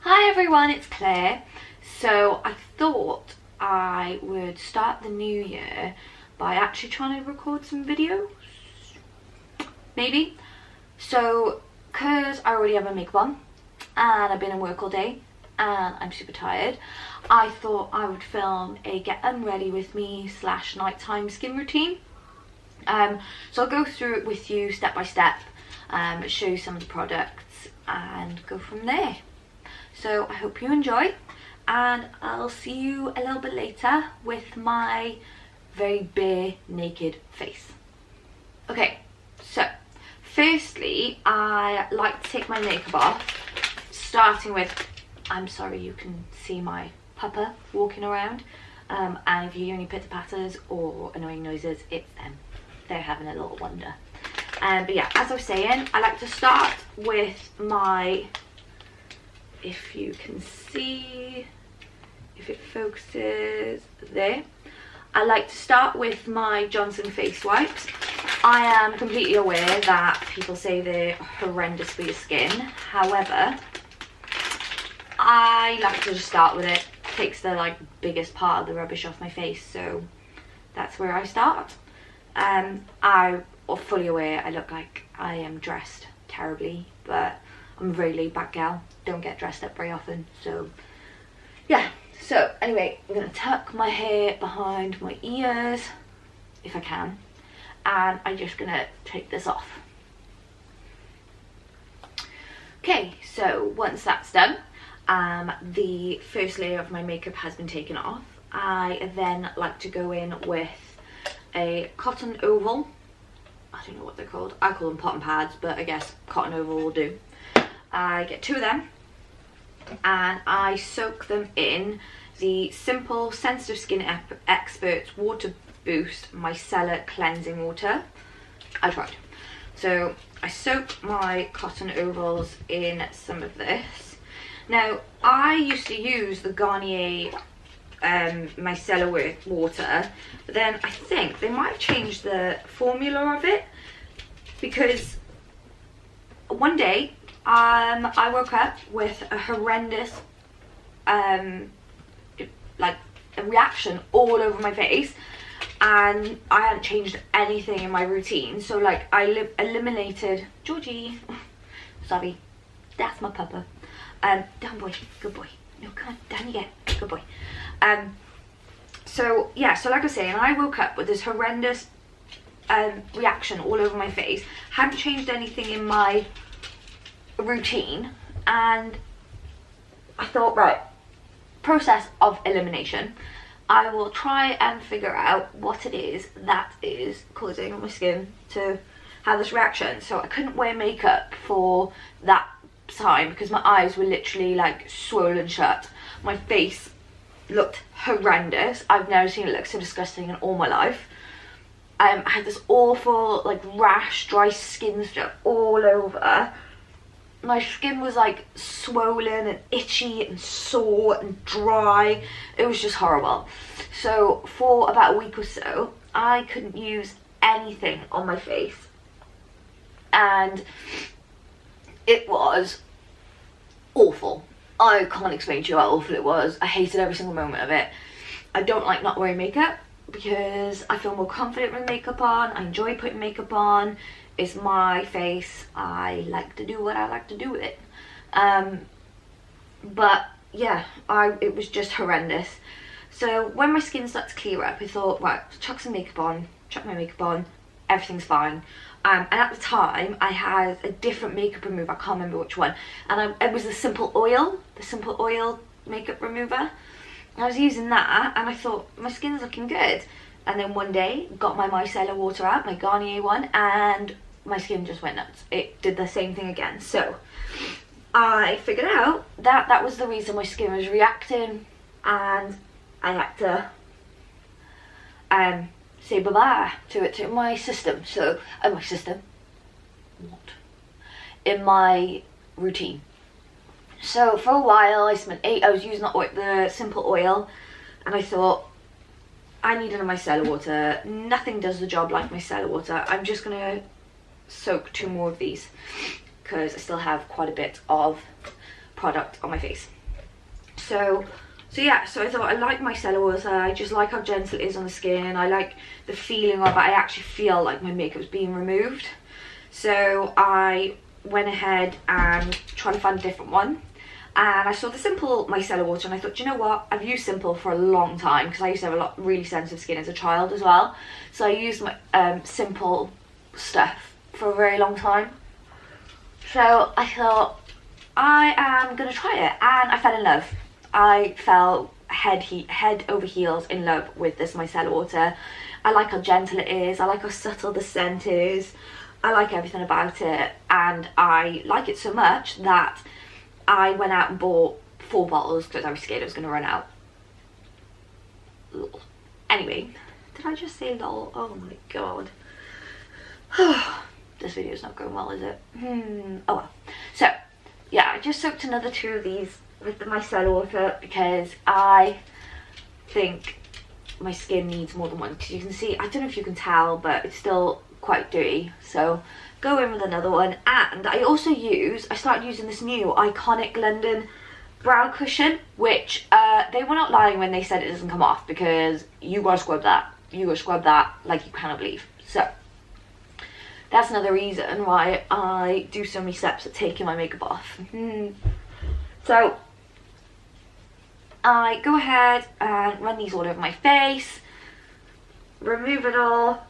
Hi everyone, it's Claire. So I thought I would start the new year by actually trying to record some videos, maybe. So, because I already have my makeup on and I've been in work all day and I'm super tired, I thought I would film a get ready with me / nighttime skin routine. So I'll go through it with you step by step, show you some of the products and go from there. So I hope you enjoy, and I'll see you a little bit later with my very bare naked face. Okay, so firstly I like to take my makeup off, starting with, I'm sorry you can see my puppa walking around, and if you hear any pitter patters or annoying noises, it's them. They're having a little wonder. But yeah, as I was saying, I like to start with my, if you can see, if it focuses there, I like to start with my Johnson face wipes. I am completely aware that people say they're horrendous for your skin. However, I like to just start with it. It takes the biggest part of the rubbish off my face, so that's where I start. I'm fully aware I look like I am dressed terribly, but I'm a very laid back gal, don't get dressed up very often, so yeah. So anyway, I'm going to tuck my hair behind my ears if I can, and I'm just going to take this off. Okay, so once that's done, the first layer of my makeup has been taken off. I then like to go in with a cotton oval. I don't know what they're called. I call them cotton pads, but I guess cotton oval will do. I get 2 of them and I soak them in the Simple Sensitive Skin Experts Water Boost Micellar Cleansing Water. I tried. So I soak my cotton ovals in some of this. Now, I used to use the Garnier micellar water, but then I think they might have changed the formula of it, because one day I woke up with a horrendous a reaction all over my face, and I hadn't changed anything in my routine. So I eliminated Georgie. Sorry, that's my puppa. Down boy, good boy. No, come on, down you get, good boy. So yeah, so like I was saying, I woke up with this horrendous reaction all over my face. Hadn't changed anything in my routine, and I thought, right, process of elimination. I will try and figure out what it is that is causing my skin to have this reaction. So I couldn't wear makeup for that time because my eyes were literally swollen shut. My face looked horrendous. I've never seen it look so disgusting in all my life. I had this awful rash, dry skin stuff all over. My skin was swollen and itchy and sore and dry. It was just horrible. So for about a week or so, I couldn't use anything on my face, and it was awful. I can't explain to you how awful it was. I hated every single moment of it. I don't like not wearing makeup because I feel more confident with makeup on. I enjoy putting makeup on. It's my face. I like to do what I like to do with it. But yeah, it was just horrendous. So when my skin started to clear up, I thought, right, chuck some makeup on, chuck my makeup on, everything's fine. And at the time, I had a different makeup remover, I can't remember which one, and it was the Simple Oil makeup remover. I was using that, and I thought, my skin's looking good. And then one day, got my micellar water out, my Garnier one, and my skin just went nuts. It did the same thing again. So I figured out that that was the reason my skin was reacting, and I had to say bye-bye to it, to my system. So, in my routine. So for a while I was using the Simple Oil, and I thought, I needed a micellar water. Nothing does the job like micellar water. I'm just going to soak 2 more of these because I still have quite a bit of product on my face. So yeah, so I thought I like my micellar water. I just like how gentle it is on the skin. I like the feeling of it. I actually feel like my makeup's being removed. So I went ahead and tried to find a different one. And I saw the Simple micellar water and I thought, you know what, I've used Simple for a long time because I used to have really sensitive skin as a child as well. So I used my Simple stuff for a very long time. So I thought, I am going to try it, and I fell in love. I fell head over heels in love with this micellar water. I like how gentle it is, I like how subtle the scent is, I like everything about it, and I like it so much that I went out and bought 4 bottles because I was scared I was going to run out. Lol. Anyway, did I just say lol? Oh my god. This video's not going well, is it? Oh well. So, yeah, I just soaked another 2 of these with the micellar water because I think my skin needs more than one. Because you can see, I don't know if you can tell, but it's still quite dirty. So go in with another one. And I also started using this new Iconic London brow cushion, which they were not lying when they said it doesn't come off, because you gotta scrub that. You gotta scrub that like you cannot believe. So that's another reason why I do so many steps at taking my makeup off. So I go ahead and run these all over my face, remove it all.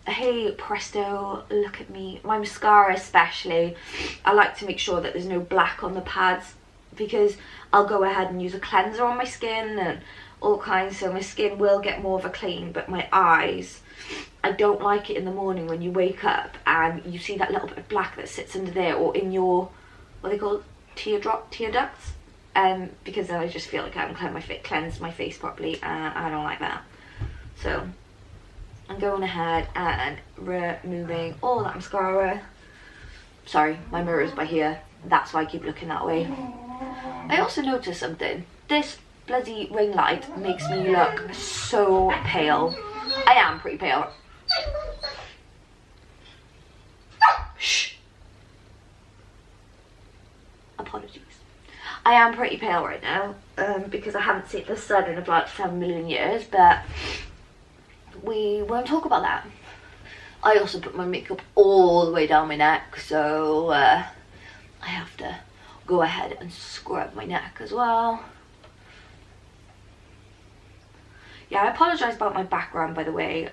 Hey presto, look at me. My mascara especially, I like to make sure that there's no black on the pads, because I'll go ahead and use a cleanser on my skin and all kinds, so my skin will get more of a clean. But my eyes, I don't like it in the morning when you wake up and you see that little bit of black that sits under there, or in your, what are they called, tear ducts, because then I just feel like I haven't cleansed my face properly, and I don't like that. So I'm going ahead and removing all that mascara. Sorry, my mirror is by here, that's why I keep looking that way. I also noticed something. This bloody ring light makes me look so pale. I am pretty pale. Shh. Apologies. I am pretty pale right now, because I haven't seen the sun in about 7 million years, but we won't talk about that. I also put my makeup all the way down my neck, so I have to go ahead and scrub my neck as well. Yeah, I apologise about my background, by the way.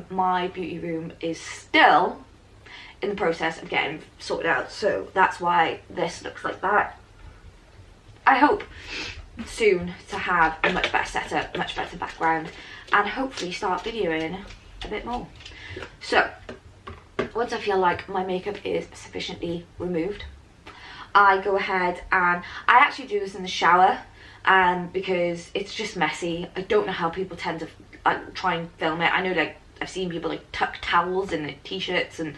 My beauty room is still in the process of getting sorted out, so that's why this looks like that. I hope soon to have a much better setup, much better background, and hopefully start videoing a bit more. So once I feel like my makeup is sufficiently removed, I go ahead and I actually do this in the shower, because it's just messy. I don't know how people tend to try and film it. I know, like, I've seen people like tuck towels in t-shirts and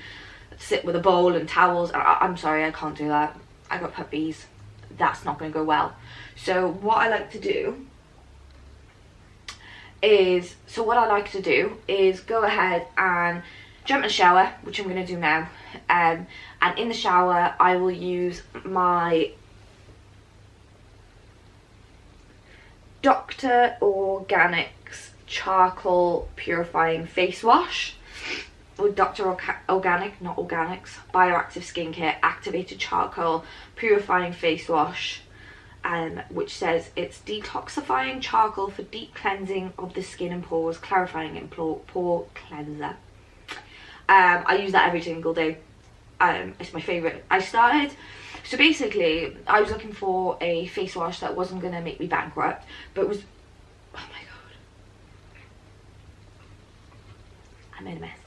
sit with a bowl and towels. I'm sorry, I can't do that. I got puppies. That's not going to go well. So what I like to do is, go ahead and jump in the shower, which I'm going to do now. And in the shower, I will use my Dr. Organics Charcoal Purifying Face Wash, or Dr. Organic, not Organics, Bioactive Skincare Activated Charcoal Purifying Face Wash, which says it's detoxifying charcoal for deep cleansing of the skin and pores, clarifying and pore cleanser. I use that every single day. It's my favourite. So basically, I was looking for a face wash that wasn't going to make me bankrupt, but was, oh my god, I made a mess.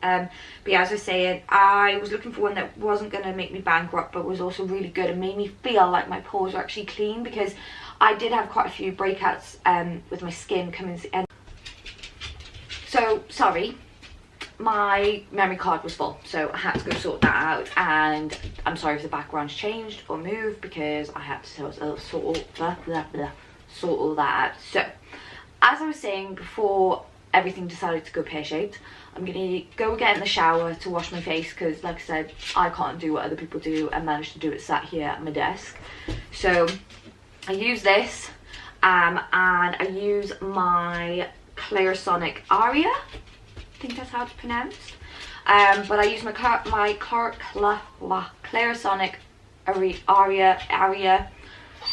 But yeah, as I was saying, I was looking for one that wasn't going to make me bankrupt, but was also really good and made me feel like my pores were actually clean, because I did have quite a few breakouts with my skin coming to the end. So, sorry, my memory card was full, so I had to go sort that out, and I'm sorry if the background's changed or moved, because I had to sort all that out. So as I was saying before, everything decided to go pear-shaped. I'm gonna go get in the shower to wash my face because, like I said, I can't do what other people do and manage to do it sat here at my desk. So I use this and I use my Clarisonic Aria, I think that's how it's pronounced. But I use my Clarisonic Aria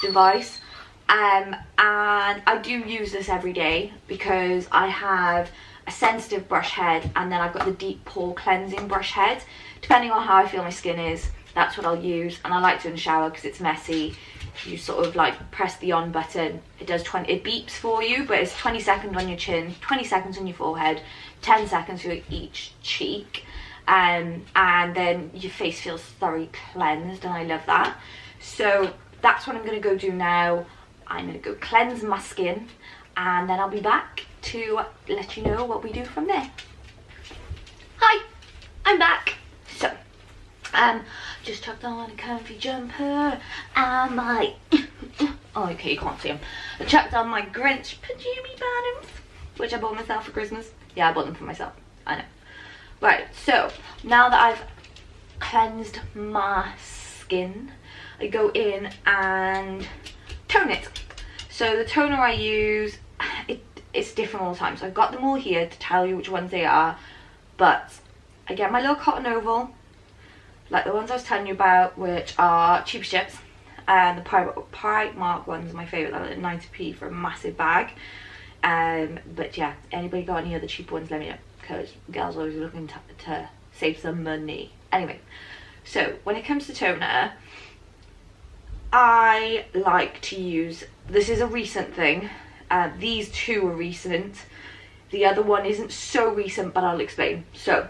device, and I do use this every day because I have a sensitive brush head and then I've got the deep pore cleansing brush head. Depending on how I feel my skin is, that's what I'll use, and I like to in the shower because it's messy. You sort of like press the on button, it does it beeps for you, but it's 20 seconds on your chin, 20 seconds on your forehead, 10 seconds for each cheek, and then your face feels thoroughly cleansed, and I love that. So that's what I'm going to go do now. I'm going to go cleanse my skin, and then I'll be back to let you know what we do from there. Hi, I'm back. So just chucked on a comfy jumper and my oh, okay, you can't see them. I chucked on my Grinch pajama bottoms, which I bought myself for Christmas. Yeah, I bought them for myself, I know. Right, so now that I've cleansed my skin, I go in and tone it. So the toner I use, it's different all the time, so I've got them all here to tell you which ones they are, but I get my little cotton oval, like the ones I was telling you about, which are Cheap Chips, and the Primark ones are my favourite. They're like 90p for a massive bag. But yeah, anybody got any other cheap ones, let me know, because girls are always looking to save some money. Anyway, so when it comes to toner, I like to use, this is a recent thing, these two are recent, the other one isn't so recent, but I'll explain. So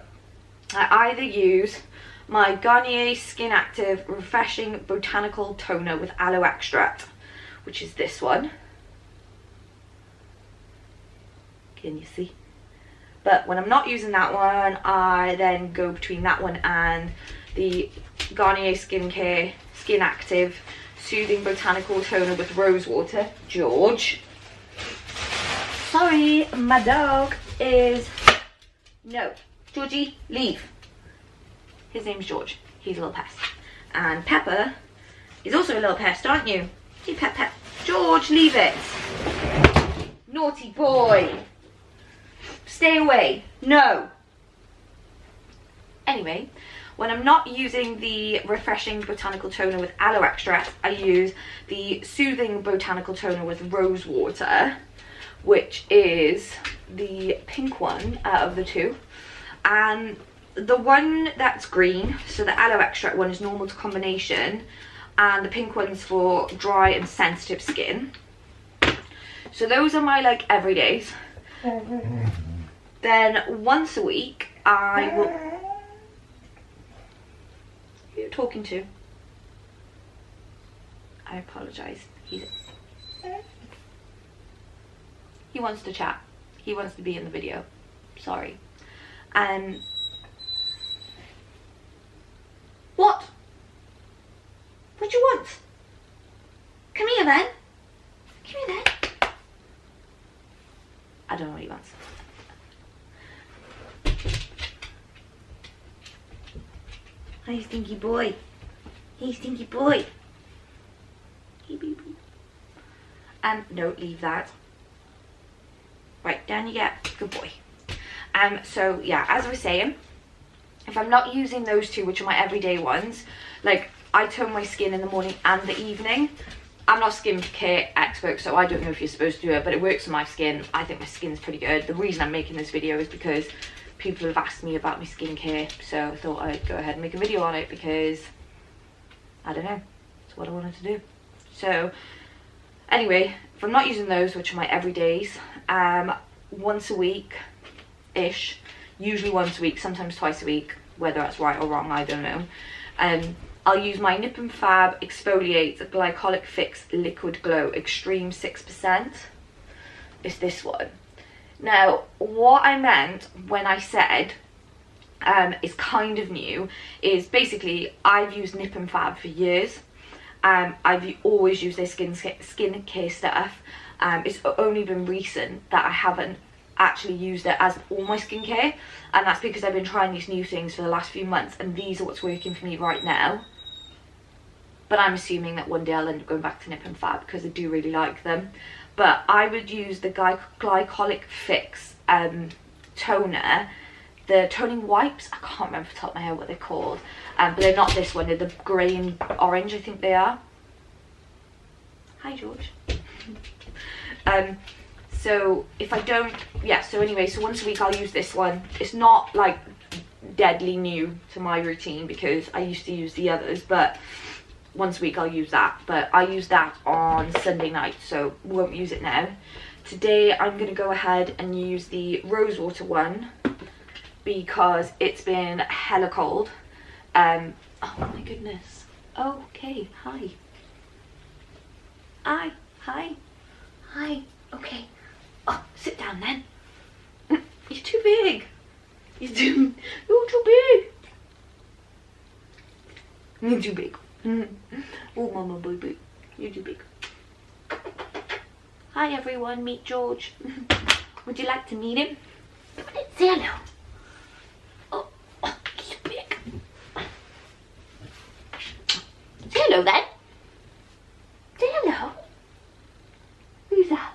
I either use my Garnier Skin Active Refreshing Botanical Toner with Aloe Extract, which is this one. Can you see? But when I'm not using that one, I then go between that one and the Garnier Skincare Skin Active Soothing Botanical Toner with Rose Water. George. Sorry, my dog is... No. Georgie, leave. His name's George. He's a little pest. And Pepper is also a little pest, aren't you? Hey, Pep. George, leave it. Naughty boy. Stay away. No. Anyway, when I'm not using the Refreshing Botanical Toner with Aloe Extract, I use the Soothing Botanical Toner with Rose Water, which is the pink one out of the two. And the one that's green, so the Aloe Extract one, is normal to combination, and the pink one's for dry and sensitive skin. So those are my like everydays. Then once a week I will... Who are you talking to? I apologise. He wants to chat. He wants to be in the video. Sorry. What? What do you want? Come here then. Come here then. I don't know what he wants. Hi, stinky boy. Hey, stinky boy. Hey, baby. No, leave that. Right, down you get. Good boy. So yeah, as I was saying, if I'm not using those two, which are my everyday ones, like I tone my skin in the morning and the evening. I'm not a skincare expert, so I don't know if you're supposed to do it, but it works on my skin. I think my skin's pretty good. The reason I'm making this video is because people have asked me about my skincare, so I thought I'd go ahead and make a video on it because, I don't know, it's what I wanted to do. So anyway, if I'm not using those, which are my everydays, once a week-ish, usually once a week, sometimes twice a week, whether that's right or wrong, I don't know. I'll use my Nip and Fab Exfoliate Glycolic Fix Liquid Glow Extreme 6%. It's this one. Now, what I meant when I said is kind of new is basically I've used Nip and Fab for years. I've always used their skincare stuff. It's only been recent that I haven't actually used it as all my skincare, and that's because I've been trying these new things for the last few months, and these are what's working for me right now. But I'm assuming that one day I'll end up going back to Nip and Fab because I do really like them. But I would use the Glycolic Fix toner, the toning wipes. I can't remember off the top of my head what they're called, but they're not this one, they're the grey and orange, I think they are. Hi George. So if I don't, yeah, so anyway, so once a week I'll use this one. It's not like deadly new to my routine because I used to use the others, but once a week I'll use that. But I use that on Sunday night, so we won't use it now. Today I'm going to go ahead and use the Rosewater one because it's been hella cold. Oh my goodness. Okay, hi. Hi. Okay. Oh, sit down then. You're too big. You're too big. You're too big. Oh, mama baby, you're too big. Hi everyone, meet George. Would you like to meet him? Say hello. Oh, he's big. Say hello then. Say hello. Who's that?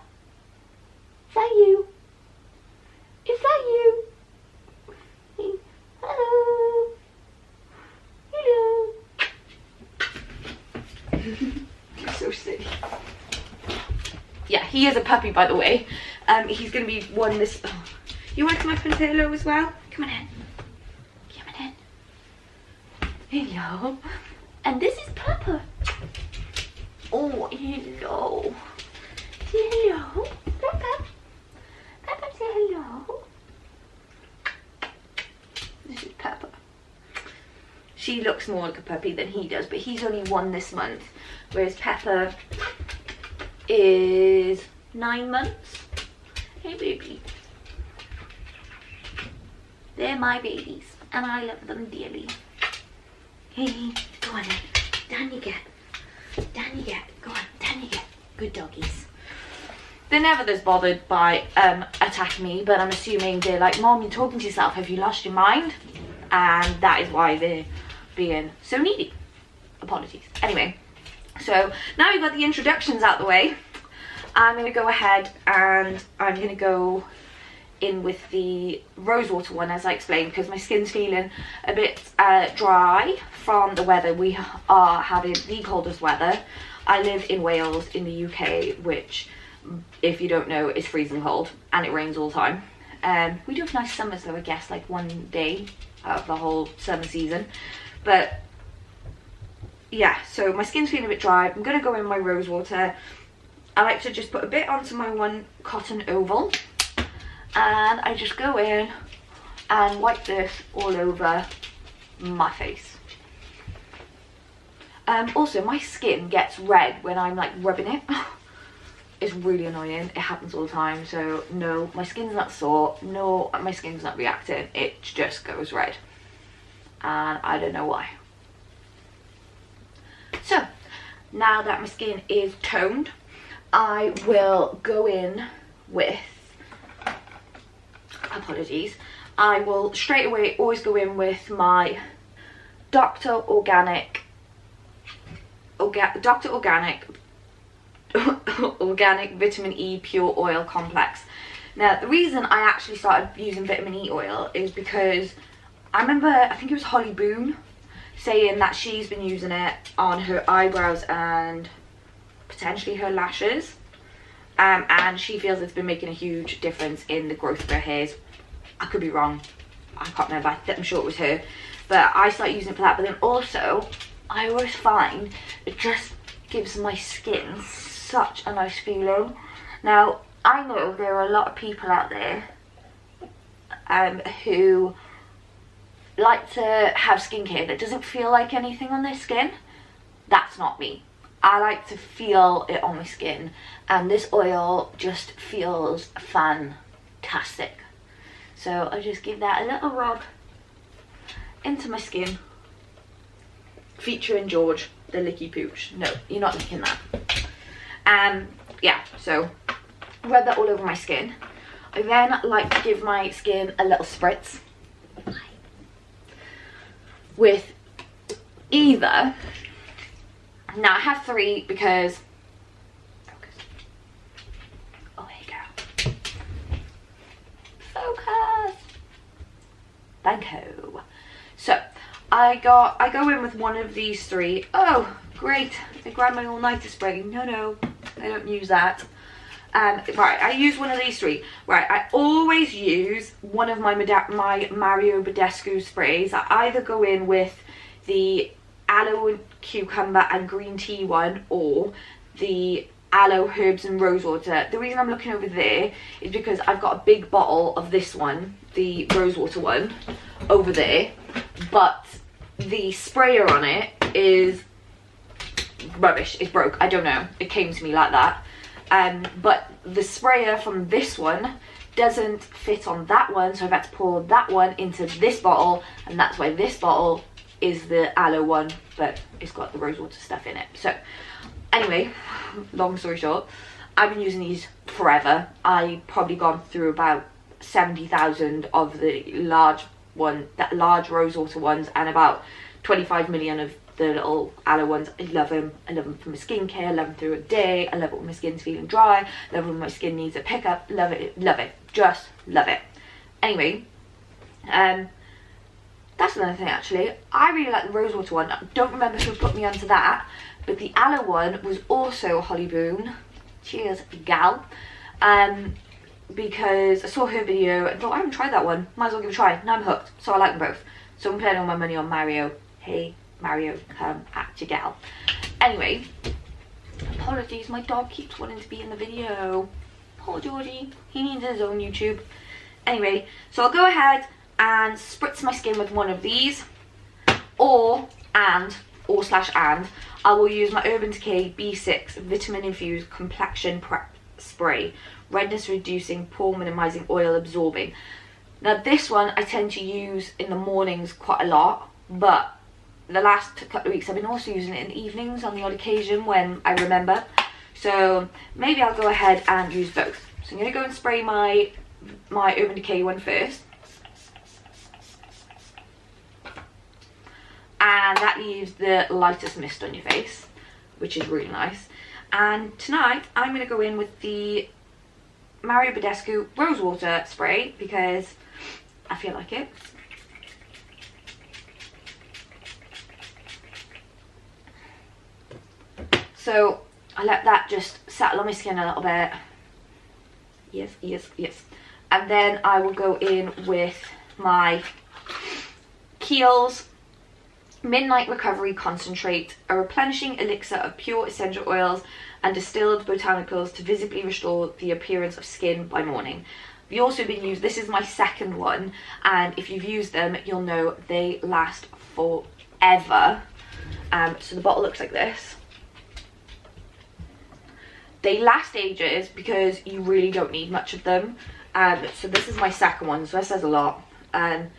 Is that you? Is that you? Hello. Hello. You're so silly. Yeah, he is a puppy, by the way. He's gonna be one this. Oh. You want to come up and say hello as well? Come on in. Come on in. Hello. And this is Pepper. Oh, hello. Say hello. Pepper. Pepper, say hello. This is Pepper. She looks more like a puppy than he does, but he's only 1 this month, whereas Pepper is 9 months. Hey baby. They're my babies and I love them dearly. Hey, go on then. Down you get. Down you get. Go on, down you get. Good doggies. They're never this bothered by attacking me, but I'm assuming they're like, Mom, you're talking to yourself, have you lost your mind? And that is why they're being so needy. Apologies. Anyway, so now we've got the introductions out the way, I'm going to go ahead and I'm going to go in with the Rosewater one, as I explained, because my skin's feeling a bit dry from the weather. We are having the coldest weather. I live in Wales in the UK, which, if you don't know, is freezing cold, and it rains all the time. We do have nice summers though, I guess, like one day out of the whole summer season. But yeah, so my skin's feeling a bit dry. I'm going to go in my Rosewater. I like to just put a bit onto my one cotton oval, and I just go in and wipe this all over my face. Also, my skin gets red when I'm like rubbing it. It's really annoying. It happens all the time. So no, my skin's not sore. No, my skin's not reacting. It just goes red, and I don't know why. So now that my skin is toned, I will go in with, apologies, I will straight away always go in with my Dr. Organic Organic Vitamin E Pure Oil Complex. Now, the reason I actually started using vitamin E oil is because I remember, I think it was Holly Boone, saying that she's been using it on her eyebrows and potentially her lashes, and she feels it's been making a huge difference in the growth of her hairs. I could be wrong, I can't remember, I'm sure it was her, but I started using it for that. But then also, I always find it just gives my skin such a nice feeling. Now, I know there are a lot of people out there who like to have skincare that doesn't feel like anything on their skin. That's not me. I like to feel it on my skin, and this oil just feels fantastic. So I just give that a little rub into my skin, featuring George the licky pooch. No, you're not licking that. Yeah, so rub that all over my skin. I then like to give my skin a little spritz with either, now I have 3 because, focus, oh hey girl, focus, thank you. So I go in with one of these 3. Oh great, I grabbed my all-nighter spray. No, I don't use that. Right, I use one of these 3. Right, I always use one of my Mario Badescu sprays. I either go in with the aloe and cucumber and green tea one, or the aloe, herbs and rosewater. The reason I'm looking over there is because I've got a big bottle of this one, the rosewater one, over there, but the sprayer on it is rubbish. It's broke. I don't know, it came to me like that. But the sprayer from this one doesn't fit on that one, so I've had to pour that one into this bottle, and that's why this bottle is the aloe one, but it's got the rosewater stuff in it. So anyway, long story short, I've been using these forever. I probably gone through about 70,000 of the large rosewater ones, and about 25 million of the little aloe ones. I love them. I love them for my skincare. I love them through a day. I love it when my skin's feeling dry. I love it when my skin needs a pickup. Love it. Love it. Just love it. Anyway, that's another thing actually. I really like the rosewater one. I don't remember who put me onto that, but the aloe one was also Holly Boone. Cheers, gal. Because I saw her video and thought, I haven't tried that one. Might as well give it a try. Now I'm hooked. So I like them both. So I'm putting all my money on Mario. Hey, Mario, come at your gal. Anyway, apologies, my dog keeps wanting to be in the video. Poor Georgie, he needs his own YouTube. Anyway, so I'll go ahead and spritz my skin with one of these, or I will use my Urban Decay B6 Vitamin Infused Complexion Prep Spray, redness reducing, pore minimizing, oil absorbing. Now this one I tend to use in the mornings quite a lot, but the last couple of weeks I've been also using it in the evenings on the odd occasion when I remember. So maybe I'll go ahead and use both. So I'm going to go and spray my Urban Decay one first. And that leaves the lightest mist on your face, which is really nice. And tonight I'm going to go in with the Mario Badescu Rosewater spray because I feel like it. So I let that just settle on my skin a little bit. Yes. And then I will go in with my Kiehl's Midnight Recovery Concentrate, a replenishing elixir of pure essential oils and distilled botanicals to visibly restore the appearance of skin by morning. We've also been used, this is my second one, and if you've used them, you'll know they last forever. So the bottle looks like this. They last ages because you really don't need much of them. So this is my second one, so that says a lot. I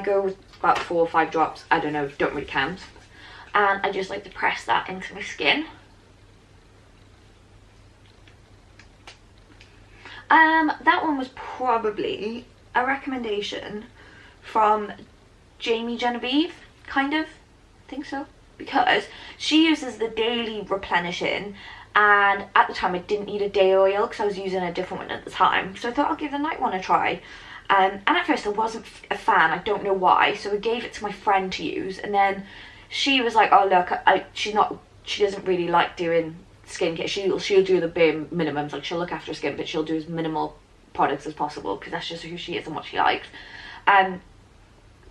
go with about 4 or 5 drops, I don't know, don't really count. And I just like to press that into my skin. That one was probably a recommendation from Jamie Genevieve, kind of, I think so. Because she uses the daily replenishing, and at the time I didn't need a day oil because I was using a different one at the time, so I thought I'll give the night one a try. And at first I wasn't a fan, I don't know why, so I gave it to my friend to use, and then she was like, oh look, she doesn't really like doing skincare. She'll do the bare minimums, like she'll look after her skin, but she'll do as minimal products as possible because that's just who she is and what she likes.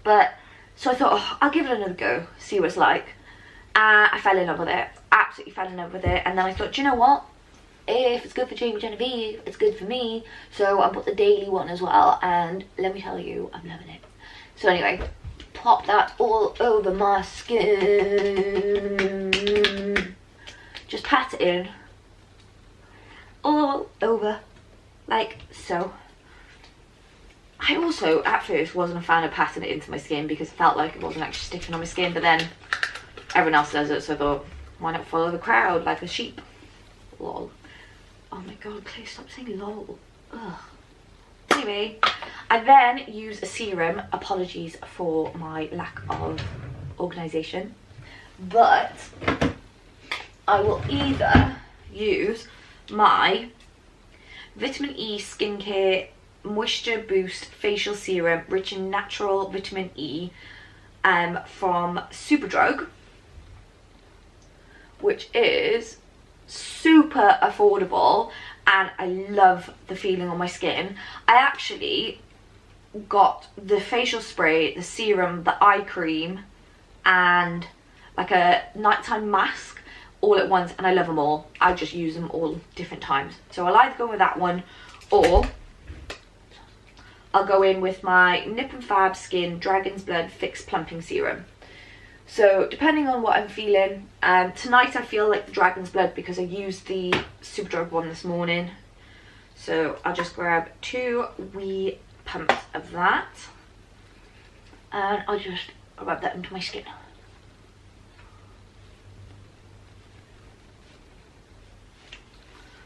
But so I thought, oh, I'll give it another go, see what it's like. I fell in love with it, absolutely fell in love with it. And then I thought, do you know what, if it's good for Jamie Genevieve, it's good for me, so I'll put the daily one as well, and let me tell you, I'm loving it. So anyway, pop that all over my skin, just pat it in all over like so. I also at first wasn't a fan of patting it into my skin because it felt like it wasn't actually sticking on my skin, but then everyone else does it, so I thought, why not follow the crowd like a sheep? Lol. Oh my god, Claire, stop saying lol. Ugh. Anyway, I then use a serum. Apologies for my lack of organisation. But I will either use my Vitamin E Skincare Moisture Boost Facial Serum rich in natural vitamin E from Superdrug, which is super affordable and I love the feeling on my skin. I actually got the facial spray, the serum, the eye cream and like a nighttime mask all at once, and I love them all. I just use them all different times. So I'll either go with that one or I'll go in with my Nip and Fab Skin Dragon's Blood Fix Plumping Serum. So depending on what I'm feeling, tonight I feel like the Dragon's Blood because I used the Superdrug one this morning. So I'll just grab 2 wee pumps of that and I'll just rub that into my skin.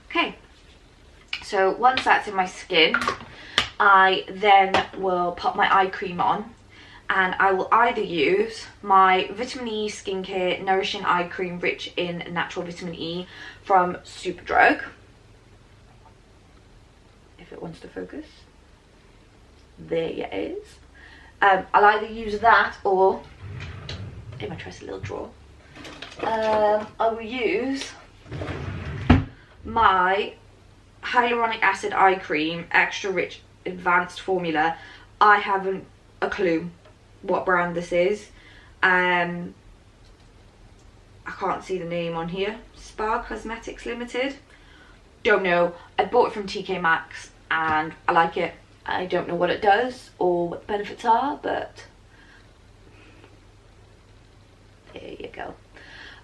Okay, so once that's in my skin, I then will pop my eye cream on, and I will either use my Vitamin E Skincare Nourishing Eye Cream rich in natural vitamin E from Superdrug, if it wants to focus. There it is. I'll either use that or, in my trusty little drawer, I will use my Hyaluronic Acid Eye Cream Extra Rich Advanced Formula. I haven't a clue what brand this is. I can't see the name on here. Spa Cosmetics Limited. Don't know. I bought it from TK Maxx and I like it. I don't know what it does or what the benefits are, but there you go.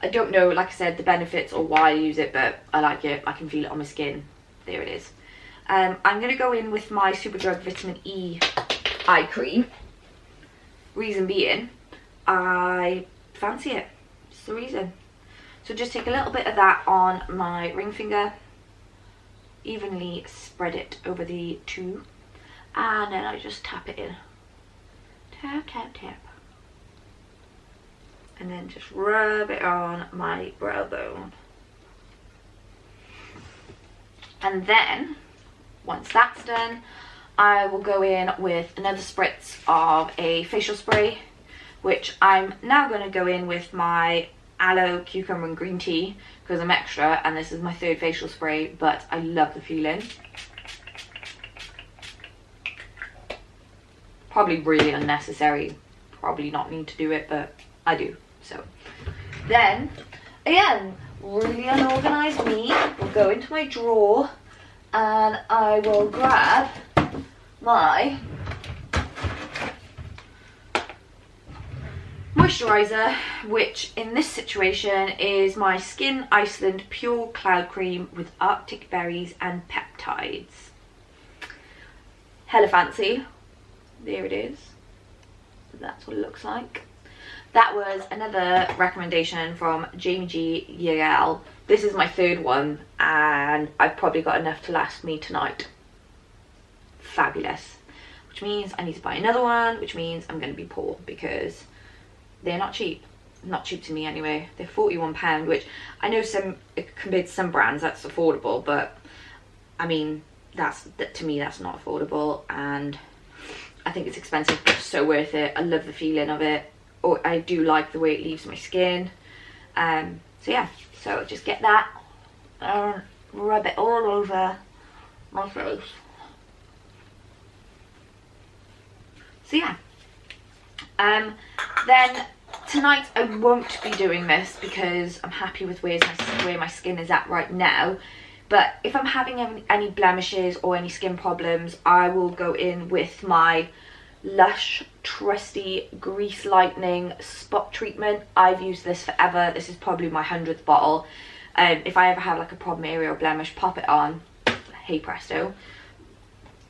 I don't know, like I said, the benefits or why I use it, but I like it. I can feel it on my skin. There it is. I'm going to go in with my Superdrug Vitamin E Eye Cream. Reason being, I fancy it. It's the reason. So just take a little bit of that on my ring finger. Evenly spread it over the 2. And then I just tap it in. Tap, tap, tap. And then just rub it on my brow bone. And then, once that's done, I will go in with another spritz of a facial spray, which I'm now going to go in with my aloe, cucumber and green tea because I'm extra and this is my 3rd facial spray, but I love the feeling. Probably really unnecessary, probably not need to do it, but I do. So then, again, really unorganized me, will go into my drawer and I will grab my moisturizer, which in this situation is my Skin Iceland Pure Cloud Cream with Arctic Berries and Peptides. Hella fancy. There it is. That's what it looks like. That was another recommendation from Jamie G. Yale. This is my 3rd one and I've probably got enough to last me tonight. Fabulous. Which means I need to buy another one, which means I'm going to be poor because they're not cheap. Not cheap to me anyway. They're £41, which I know compared to some brands that's affordable, but I mean, to me that's not affordable and I think it's expensive but so worth it. I love the feeling of it. Or I do like the way it leaves my skin. So yeah, so just get that and rub it all over my face. So yeah, then tonight I won't be doing this because I'm happy with where my skin is at right now. But if I'm having any blemishes or any skin problems, I will go in with my Lush Trusty Grease Lightening Spot Treatment. I've used this forever. This is probably my 100th bottle. If I ever have like a problem area or blemish, pop it on. Hey presto.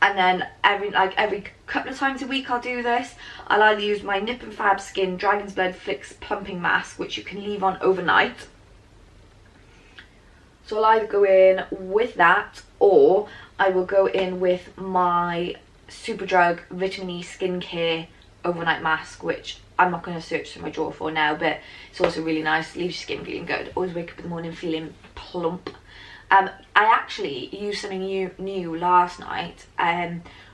And then every couple of times a week I'll do this. I'll either use my Nip and Fab Skin Dragon's Blood Fix Plumping Mask, which you can leave on overnight. So I'll either go in with that, or I will go in with my Superdrug Vitamin E Skincare Overnight Mask, which I'm not going to search through my drawer for now, but it's also really nice, leaves your skin feeling good. Always wake up in the morning feeling plump. I actually used something new last night,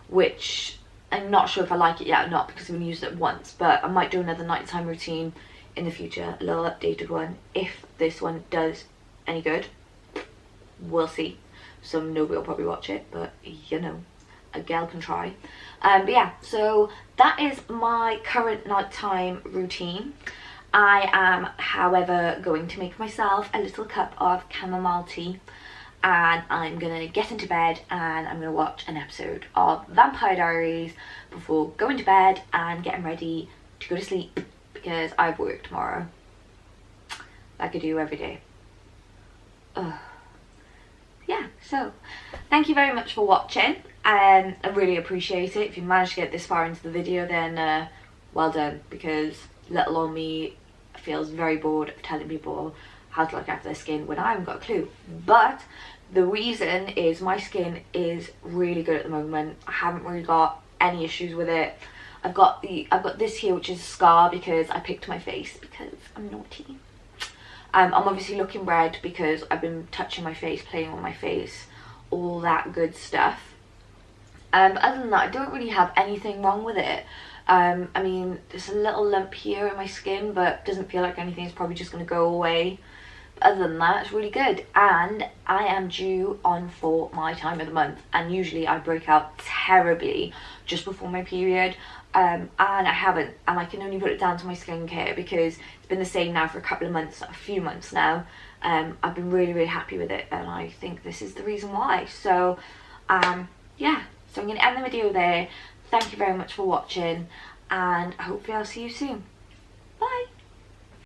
which I'm not sure if I like it yet or not, because I've only used it once, but I might do another nighttime routine in the future, a little updated one. If this one does any good, we'll see. Nobody will probably watch it, but you know, a gal can try. But yeah, so that is my current nighttime routine. I am, however, going to make myself a little cup of chamomile tea, and I'm gonna get into bed and I'm gonna watch an episode of Vampire Diaries before going to bed and getting ready to go to sleep, because I've work tomorrow like I do every day. Ugh. Yeah, so thank you very much for watching, and I really appreciate it. If you managed to get this far into the video, then well done, because little old me feels very bored of telling people how to look after their skin when I haven't got a clue. But the reason is my skin is really good at the moment. I haven't really got any issues with it. I've got this here, which is a scar because I picked my face because I'm naughty. I'm obviously looking red because I've been touching my face, playing on my face, all that good stuff. But other than that, I don't really have anything wrong with it. I mean, there's a little lump here in my skin, but doesn't feel like anything's probably just going to go away. But other than that, it's really good. And I am due on for my time of the month, and usually I break out terribly just before my period. And I haven't, and I can only put it down to my skincare, because it's been the same now for a few months now. I've been really happy with it, and I think this is the reason why. So yeah, so I'm going to end the video there. Thank you very much for watching, and hopefully I'll see you soon.